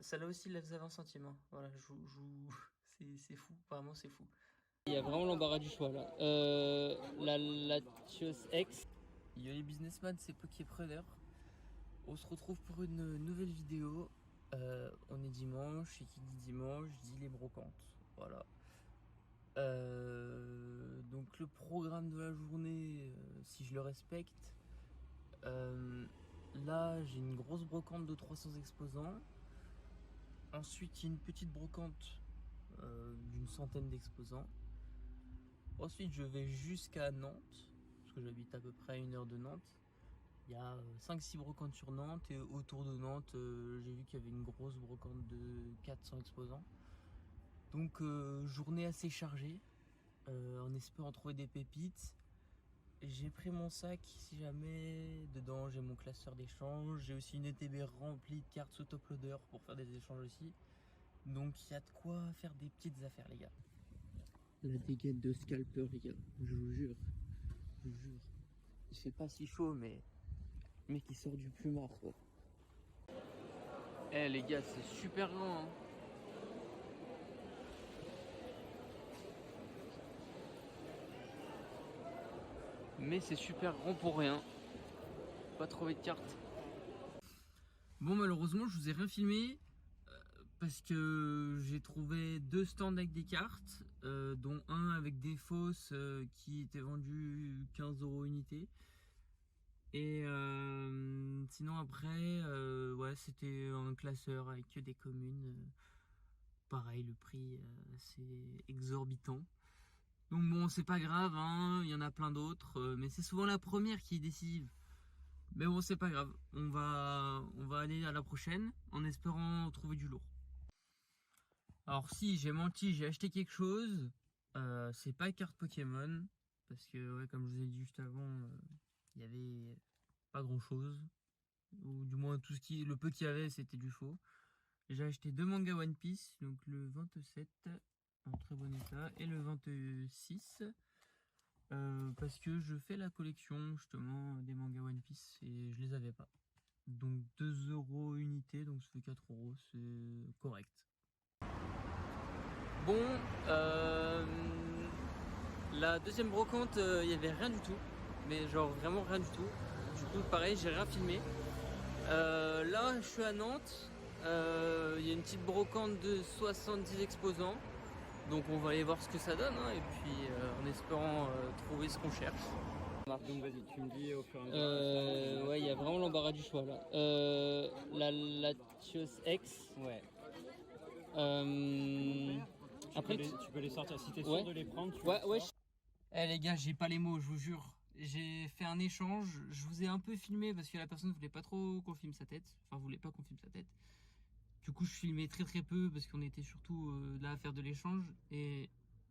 celle-là aussi, elle faisait 20 centimes. Hein. Voilà, c'est fou, vraiment c'est fou. Il y a vraiment l'embarras du choix là. La Latios X. Yo les businessmen, c'est Poképreneur. On se retrouve pour une nouvelle vidéo. On est dimanche, et qui dit dimanche dit les brocantes. Voilà. Donc le programme de la journée, si je le respecte, là j'ai une grosse brocante de 300 exposants. Ensuite il y a une petite brocante d'une centaine d'exposants. Ensuite je vais jusqu'à Nantes, parce que j'habite à peu près à 1 heure de Nantes. Il y a 5-6 brocantes sur Nantes, et autour de Nantes j'ai vu qu'il y avait une grosse brocante de 400 exposants. Donc journée assez chargée, en espérant trouver des pépites. J'ai pris mon sac si jamais, dedans j'ai mon classeur d'échange, j'ai aussi une ETB remplie de cartes sous top loader pour faire des échanges aussi. Donc il y a de quoi faire des petites affaires les gars. La dégaine de scalper les gars, je vous jure. Il fait pas si chaud mais le mec il sort du plumard quoi. Eh les gars c'est super grand hein. Mais c'est super grand pour rien. Pas trouvé de cartes. Bon malheureusement je vous ai rien filmé parce que j'ai trouvé 2 stands avec des cartes, dont un avec des fausses qui étaient vendues 15 € unité. Et sinon après ouais c'était un classeur avec des communes. Pareil le prix c'est exorbitant. Donc bon c'est pas grave hein, il y en a plein d'autres, mais c'est souvent la première qui est décisive. Mais bon c'est pas grave, on va aller à la prochaine en espérant trouver du lourd. Alors si j'ai menti, j'ai acheté quelque chose, c'est pas carte Pokémon, parce que ouais, comme je vous ai dit juste avant, il y avait pas grand chose, ou du moins tout le peu qu'il y avait c'était du faux. J'ai acheté 2 mangas One Piece, donc le 27 en très bon état et le 26 parce que je fais la collection justement des mangas One Piece et je les avais pas. Donc 2 € unité, donc ça fait 4 €, c'est correct. Bon, la deuxième brocante, il y avait rien du tout, mais genre vraiment rien du tout. Du coup, pareil, j'ai rien filmé. Là, je suis à Nantes. Il y a une petite brocante de 70 exposants, donc on va aller voir ce que ça donne, hein, et puis en espérant trouver ce qu'on cherche. Donc vas-y, tu me dis au fur et à mesure. Ouais, il y a vraiment l'embarras du choix là. La Latios X. Ouais. Après, Tu peux les sortir. Si t'es sûr ouais. de les prendre, tu Ouais, les ouais. sors. Eh les gars, j'ai pas les mots, je vous jure. J'ai fait un échange, je vous ai un peu filmé parce que la personne voulait pas trop qu'on filme sa tête. Enfin, voulait pas qu'on filme sa tête. Du coup, je filmais très peu parce qu'on était surtout là à faire de l'échange. Et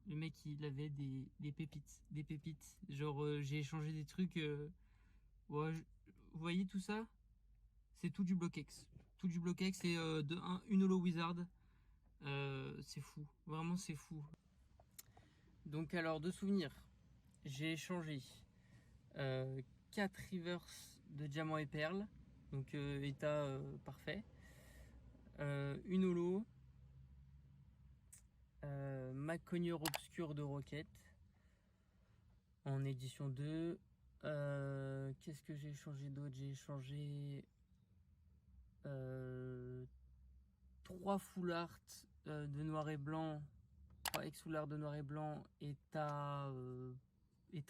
le mec, il avait des pépites. Des pépites. Genre, j'ai échangé des trucs. Ouais, vous voyez tout ça? C'est tout du Block-X. Tout du Block-X et une Holo Wizard. C'est fou. Vraiment, c'est fou. Donc, alors, de souvenirs, j'ai échangé 4 rivers de diamants et perles. Donc, état parfait. Une holo. Macogneur obscur de Rocket en édition 2. Qu'est-ce que j'ai échangé d'autre? J'ai échangé 3 full art de noir et blanc, 3 ex full art de noir et blanc, état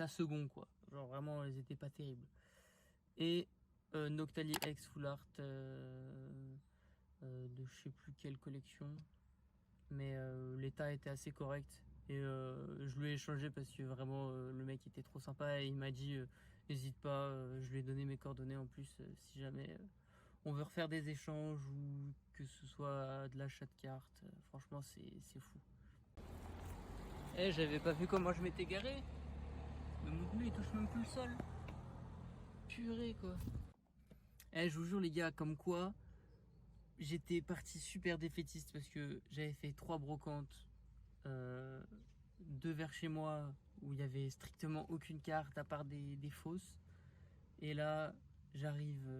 second quoi. Genre vraiment elles étaient pas terribles. Et Noctali ex full art de je sais plus quelle collection. Mais l'état était assez correct et je lui ai échangé parce que vraiment le mec était trop sympa et il m'a dit n'hésite pas, je lui ai donné mes coordonnées en plus si jamais on veut refaire des échanges ou que ce soit de l'achat de cartes. Franchement c'est fou. Eh, j'avais pas vu comment je m'étais garé, mais mon pneu il touche même plus le sol. Purée quoi. Eh, je vous jure les gars, comme quoi j'étais parti super défaitiste parce que j'avais fait 3 brocantes, 2 vers chez moi où il y avait strictement aucune carte à part des fausses. Et là, j'arrive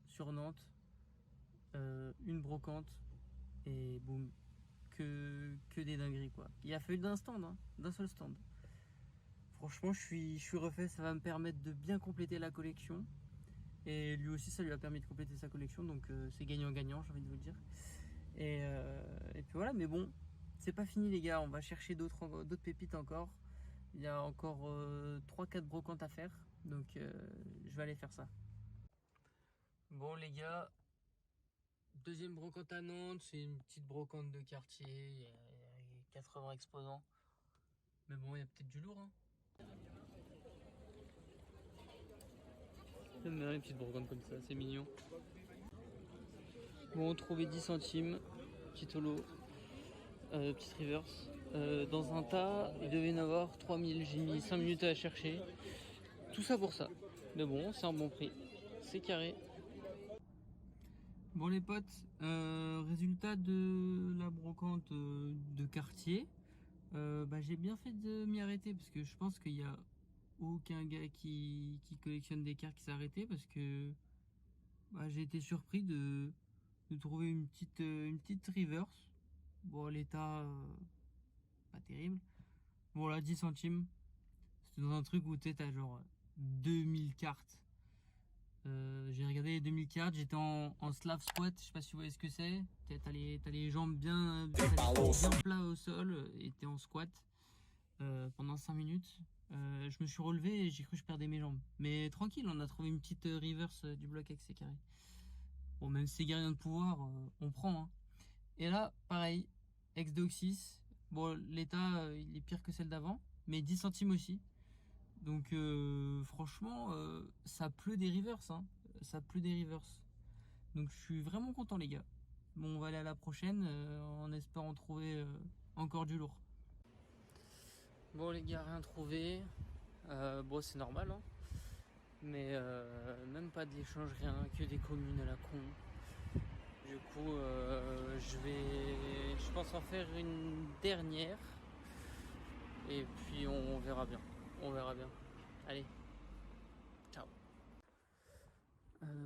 sur Nantes, une brocante Et boum, que des dingueries quoi. Il a fallu d'un stand, hein, d'un seul stand. Franchement, je suis refait, ça va me permettre de bien compléter la collection. Et lui aussi, ça lui a permis de compléter sa collection, donc c'est gagnant-gagnant, j'ai envie de vous le dire. Et puis voilà, mais bon, c'est pas fini les gars, on va chercher d'autres pépites encore. Il y a encore 3-4 brocantes à faire, donc je vais aller faire ça. Bon les gars, deuxième brocante à Nantes, c'est une petite brocante de quartier, il y a 80 exposants. Mais bon, il y a peut-être du lourd. Hein. J'aime bien les petites brocantes comme ça, c'est mignon. Bon, on trouvait 10 centimes, petit holo, petite reverse. Dans un tas, il devait y en avoir 3000, j'ai mis 5 minutes à la chercher. Tout ça pour ça. Mais bon, c'est un bon prix, c'est carré. Bon les potes, résultat de la brocante de quartier, j'ai bien fait de m'y arrêter parce que je pense qu'il y a aucun gars qui collectionne des cartes qui s'est arrêté parce que j'ai été surpris de trouver une petite reverse. Bon, l'état, pas terrible. Bon, là, 10 centimes. C'était dans un truc où t'as genre 2000 cartes. J'ai regardé les 2000 cartes, j'étais en Slav squat, je sais pas si vous voyez ce que c'est. T'as les jambes bien plats au sol et t'es en squat pendant 5 minutes. Je me suis relevé et j'ai cru que je perdais mes jambes. Mais tranquille, on a trouvé une petite reverse du bloc avec ses carrés. Bon, même si c'est gardien de pouvoir, on prend. Hein. Et là, pareil, ex-Doxis. Bon, l'état, il est pire que celle d'avant, mais 10 centimes aussi. Donc, franchement, ça pleut des reverse. Hein. Ça pleut des reverse. Donc, je suis vraiment content, les gars. Bon, on va aller à la prochaine en espérant trouver encore du lourd. Bon, les gars, rien trouvé. Bon, c'est normal, hein. Mais même pas de l'échange, rien, que des communes à la con. Du coup, je pense en faire une dernière. Et puis on verra bien. On verra bien. Allez, ciao.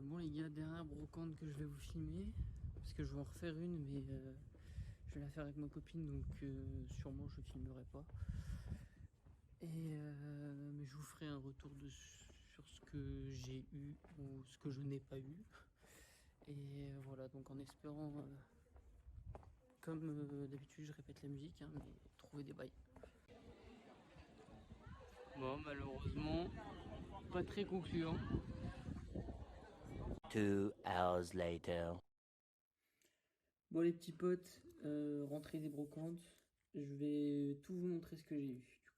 Bon les gars, dernière brocante que je vais vous filmer. Parce que je vais en refaire une, mais je vais la faire avec ma copine, donc sûrement je filmerai pas. Mais je vous ferai un retour sur ce que j'ai eu ou ce que je n'ai pas eu. Et voilà, donc en espérant, comme d'habitude, je répète la musique, hein, mais trouver des bails. Bon, malheureusement, pas très concluant. 2 hours later. Bon, les petits potes, rentrée des brocantes, je vais tout vous montrer ce que j'ai eu du coup.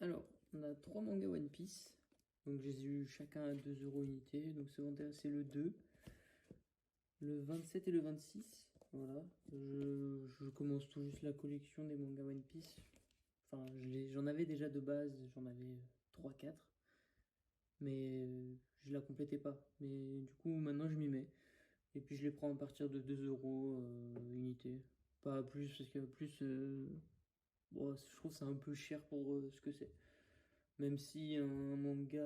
Alors, on a 3 mangas One Piece. Donc, j'ai eu chacun à 2 € unité. Donc, c'est le 2, le 27 et le 26. Voilà, je commence tout juste la collection des mangas One Piece. Enfin, j'en avais déjà de base, j'en avais 3-4. Mais je la complétais pas. Mais du coup, maintenant je m'y mets. Et puis je les prends à partir de 2 € unité. Pas plus, parce que plus, bon, je trouve que c'est un peu cher pour ce que c'est. Même si un manga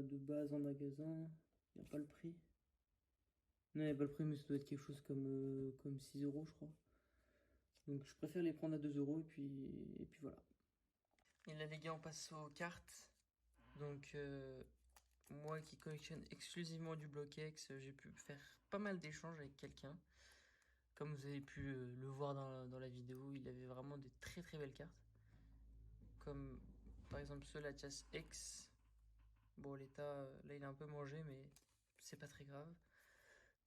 de base en magasin, il n'y a pas le prix. Non, il n'y a pas le prix, mais ça doit être quelque chose comme 6 € je crois. Donc je préfère les prendre à 2 € et puis voilà. Et là les gars, on passe aux cartes. Donc moi qui collectionne exclusivement du Block-X, j'ai pu faire pas mal d'échanges avec quelqu'un. Comme vous avez pu le voir dans la vidéo, il avait vraiment des très très belles cartes. Comme par exemple ce Latias X. Bon, l'état, là il est un peu mangé, mais c'est pas très grave.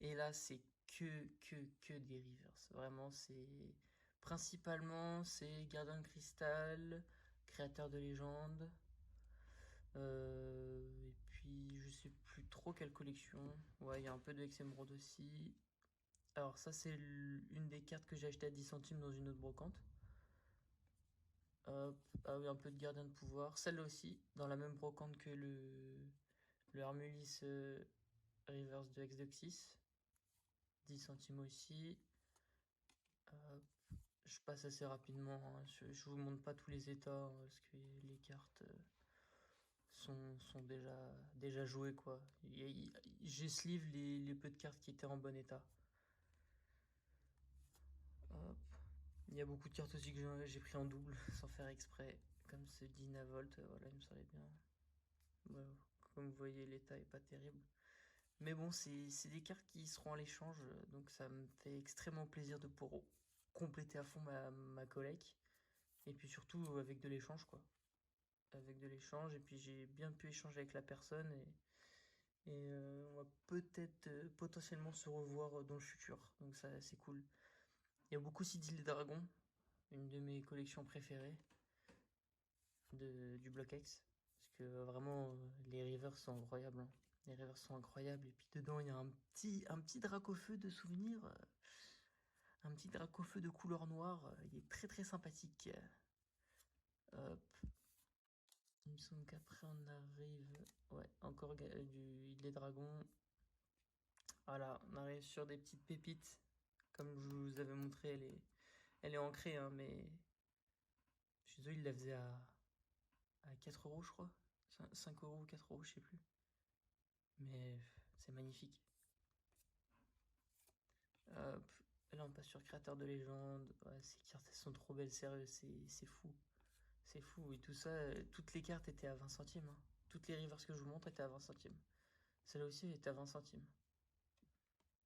Et là, c'est que des reverse. Vraiment, principalement, c'est Gardien de Cristal, Créateur de légende. Et puis, je sais plus trop quelle collection. Ouais, il y a un peu de Emerald aussi. Alors, ça, c'est une des cartes que j'ai acheté à 10 centimes dans une autre brocante. Ah oui, un peu de Gardien de pouvoir. Celle-là aussi, dans la même brocante que le Hermulis Reverse de Exdoxis. 10 centimes aussi. Je passe assez rapidement. Hein. Je vous montre pas tous les états hein, parce que les cartes sont déjà jouées quoi. J'ai sleeve les peu de cartes qui étaient en bon état. Il y a beaucoup de cartes aussi que j'ai pris en double sans faire exprès. Comme ce Dynavolt, voilà, il me semblait bien. Ouais, comme vous voyez, l'état est pas terrible. Mais bon, c'est des cartes qui seront à l'échange, donc ça me fait extrêmement plaisir de pouvoir compléter à fond ma collecte. Et puis surtout avec de l'échange, quoi. Avec de l'échange, et puis j'ai bien pu échanger avec la personne, et on va peut-être potentiellement se revoir dans le futur. Donc ça, c'est cool. Il y a beaucoup aussi d'Îles Dragons, une de mes collections préférées du Block X. Parce que vraiment, les rivers sont incroyables, hein. Les rivers sont incroyables. Et puis dedans, il y a un petit Dracofeu de souvenir. Un petit Dracofeu de couleur noire. Il est très très sympathique. Hop. Il me semble qu'après on arrive. Ouais, encore du Île des Dragons. Voilà, on arrive sur des petites pépites. Comme je vous avais montré, elle est ancrée, hein, mais. Chez eux, ils la faisaient à 4 euros, je crois. 5 euros ou 4 euros, je sais plus. Mais c'est magnifique. Hop. Là, on passe sur Créateur de légende. Ouais, ces cartes, elles sont trop belles, sérieux, c'est fou. C'est fou. Et tout ça, toutes les cartes étaient à 20 centimes, hein. Toutes les rivers que je vous montre étaient à 20 centimes. Celle-là aussi, elle était à 20 centimes.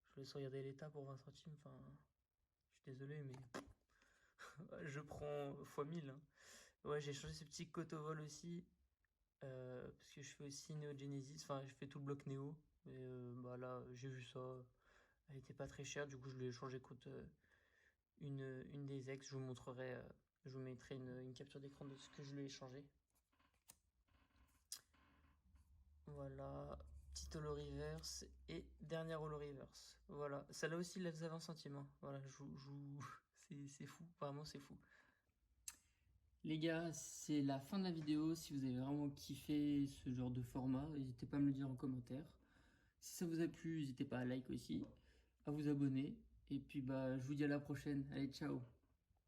Je vous laisse regarder l'état pour 20 centimes. Enfin, je suis désolé, mais je prends x 1000, hein. Ouais, j'ai changé ce petit Kotovol aussi. Parce que je fais aussi Neo Genesis. Enfin, je fais tout le bloc Neo. Et bah là, j'ai vu ça. Elle était pas très chère. Du coup, je l'ai changé contre une des ex. Je vous montrerai. Je vous mettrai une capture d'écran de ce que je lui ai changé. Voilà. Petite holo reverse. Et dernière holo reverse. Voilà. Celle-là aussi, elle faisait 20 centimes, hein. Voilà, c'est fou. Vraiment, c'est fou. Les gars, c'est la fin de la vidéo. Si vous avez vraiment kiffé ce genre de format, n'hésitez pas à me le dire en commentaire. Si ça vous a plu, n'hésitez pas à like aussi, à vous abonner. Et puis bah, je vous dis à la prochaine. Allez, ciao!